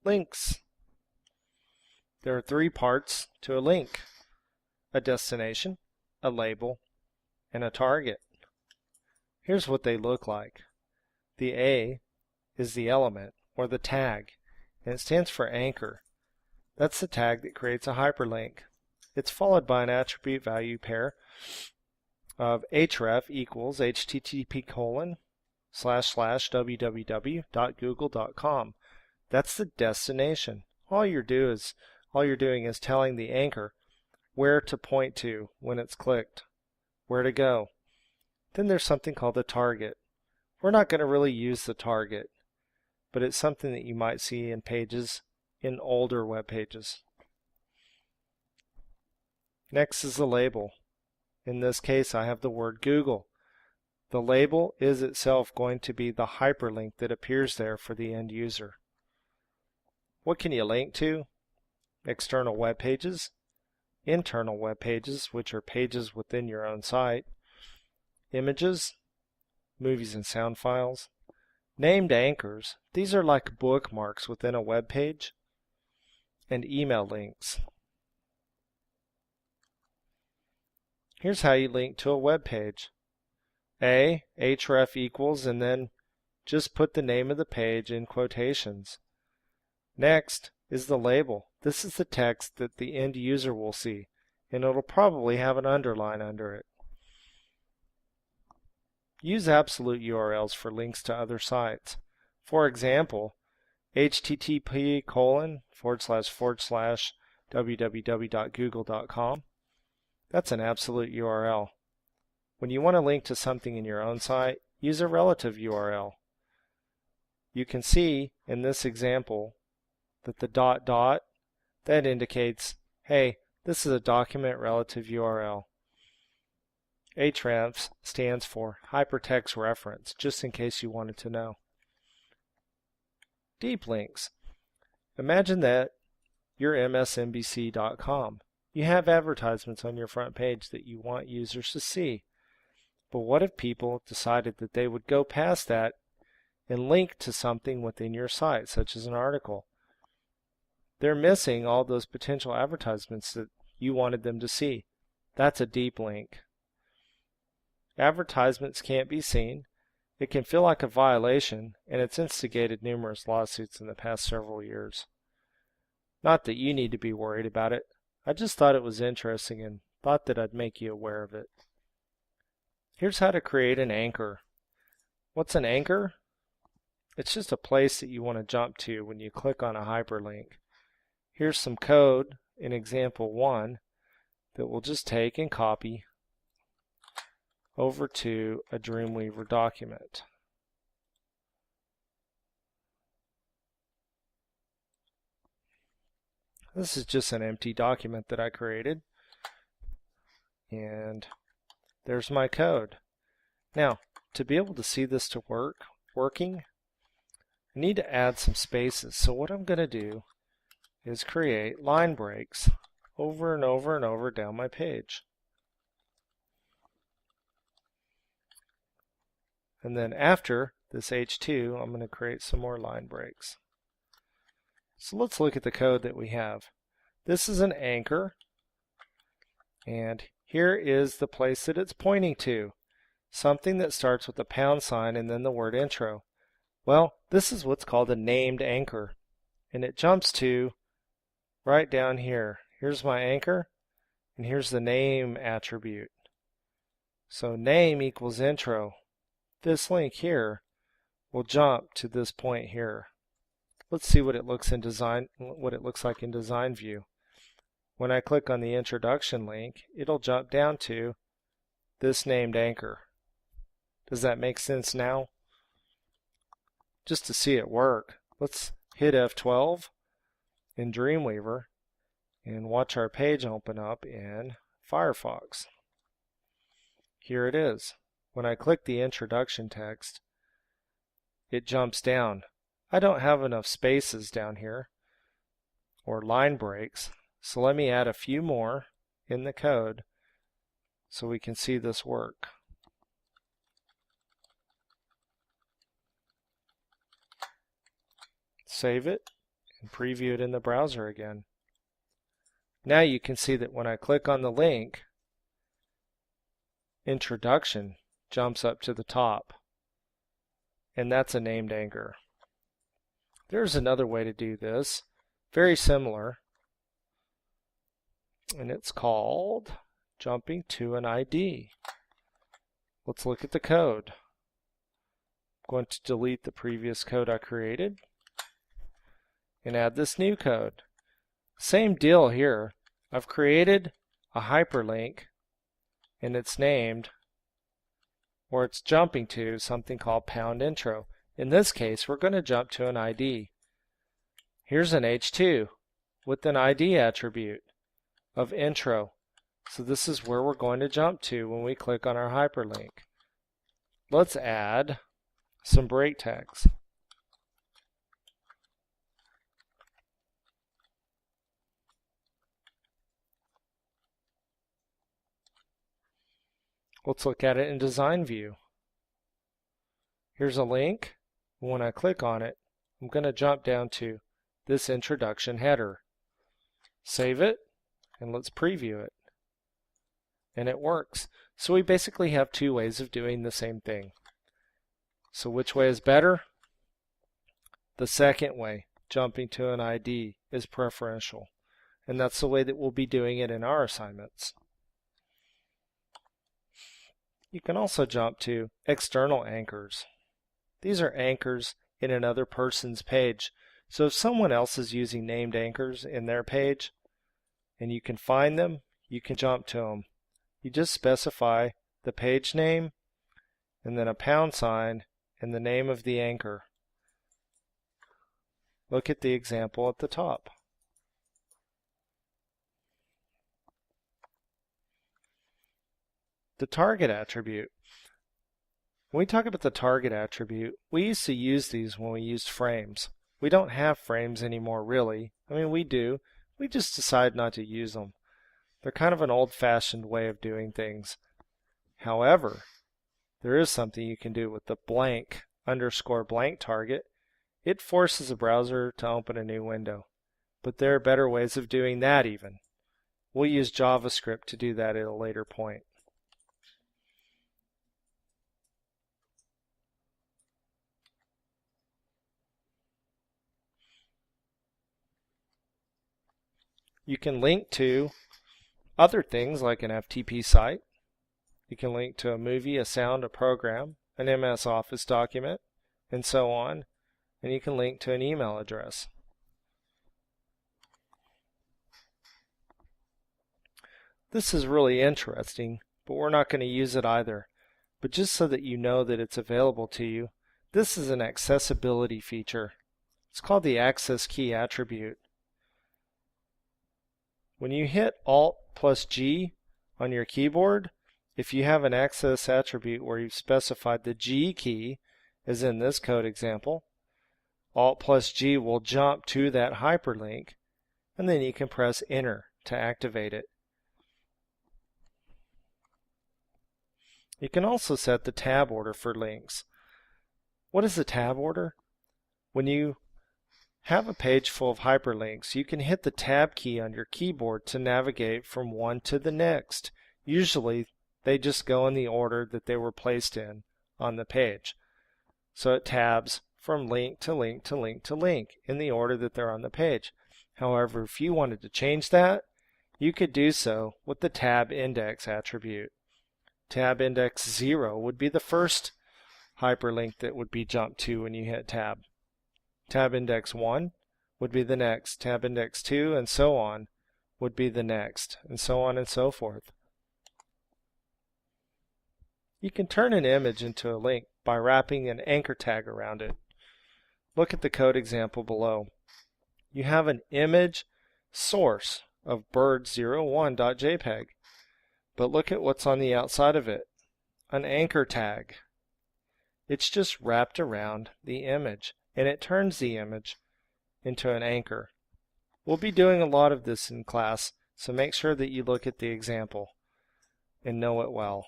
Links. There are three parts to a link: a destination, a label, and a target. Here's what they look like. The A is the element, or the tag, and it stands for anchor. That's the tag that creates a hyperlink. It's followed by an attribute value pair of href equals http://www.google.com. That's the destination. All you're doing is telling the anchor where to point to when it's clicked, where to go. Then there's something called the target. We're not going to really use the target, but it's something that you might see in pages, in older web pages. Next is the label. In this case, I have the word Google. The label is itself going to be the hyperlink that appears there for the end user. What can you link to? External web pages, internal web pages, which are pages within your own site, images, movies and sound files, named anchors. These are like bookmarks within a web page, and email links. Here's how you link to a web page. Href equals, and then just put the name of the page in quotations. Next is the label. This is the text that the end user will see, and it'll probably have an underline under it. Use absolute URLs for links to other sites. For example, http://www.google.com. That's an absolute URL. When you want to link to something in your own site, use a relative URL. You can see in this example that the ... that indicates, hey, this is a document relative URL. Href stands for Hypertext Reference, just in case you wanted to know. Deep links. Imagine that you're msnbc.com. You have advertisements on your front page that you want users to see. But what if people decided that they would go past that and link to something within your site, such as an article? They're missing all those potential advertisements that you wanted them to see. That's a deep link. Advertisements can't be seen. It can feel like a violation, and it's instigated numerous lawsuits in the past several years. Not that you need to be worried about it. I just thought it was interesting and thought that I'd make you aware of it. Here's how to create an anchor. What's an anchor? It's just a place that you want to jump to when you click on a hyperlink. Here's some code in example 1 that we'll just take and copy over to a Dreamweaver document. This is just an empty document that I created, and there's my code. Now, to be able to see this to working, I need to add some spaces. So what I'm going to do is create line breaks over and over and over down my page. And then after this H2, I'm going to create some more line breaks. So let's look at the code that we have. This is an anchor, and here is the place that it's pointing to. Something that starts with a pound sign and then the word intro. Well, this is what's called a named anchor, and it jumps to right down here. Here's my anchor, and here's the name attribute. So name equals intro. This link here will jump to this point here. Let's see what it looks like in design view. When I click on the introduction link, it'll jump down to this named anchor. Does that make sense now? Just to see it work, let's hit F12 in Dreamweaver and watch our page open up in Firefox. Here it is. When I click the introduction text, it jumps down. I don't have enough spaces down here or line breaks, so let me add a few more in the code so we can see this work. Save it and preview it in the browser again. Now you can see that when I click on the link, Introduction jumps up to the top, and that's a named anchor. There's another way to do this, very similar, and it's called jumping to an ID. Let's look at the code. I'm going to delete the previous code I created and add this new code. Same deal here. I've created a hyperlink and it's named, or it's jumping to, something called #intro. In this case, we're going to jump to an ID. Here's an H2 with an ID attribute of intro. So this is where we're going to jump to when we click on our hyperlink. Let's add some break tags. Let's look at it in design view. Here's a link. When I click on it, I'm going to jump down to this introduction header. Save it, and let's preview it. And it works. So we basically have two ways of doing the same thing. So which way is better? The second way, jumping to an ID, is preferential. And that's the way that we'll be doing it in our assignments. You can also jump to external anchors. These are anchors in another person's page. So if someone else is using named anchors in their page and you can find them, you can jump to them. You just specify the page name and then a # and the name of the anchor. Look at the example at the top. The target attribute. When we talk about the target attribute, we used to use these when we used frames. We don't have frames anymore, really. I mean, we do. We just decide not to use them. They're kind of an old-fashioned way of doing things. However, there is something you can do with the _blank target. It forces a browser to open a new window. But there are better ways of doing that even. We'll use JavaScript to do that at a later point. You can link to other things like an FTP site. You can link to a movie, a sound, a program, an MS Office document, and so on. And you can link to an email address. This is really interesting, but we're not going to use it either. But just so that you know that it's available to you, this is an accessibility feature. It's called the access key attribute. When you hit Alt+G on your keyboard, if you have an access attribute where you've specified the G key, as in this code example, Alt+G will jump to that hyperlink, and then you can press Enter to activate it. You can also set the tab order for links. What is the tab order? When you have a page full of hyperlinks, you can hit the tab key on your keyboard to navigate from one to the next. Usually they just go in the order that they were placed in on the page. So it tabs from link to link to link to link in the order that they're on the page. However, if you wanted to change that, you could do so with the tab index attribute. Tab index 0 would be the first hyperlink that would be jumped to when you hit tab. Tab index 1 would be the next. Tab index 2 and so on would be the next, and so on and so forth. You can turn an image into a link by wrapping an anchor tag around it. Look at the code example below. You have an image source of bird01.jpg, but look at what's on the outside of it. An anchor tag. It's just wrapped around the image, and it turns the image into an anchor. We'll be doing a lot of this in class, so make sure that you look at the example and know it well.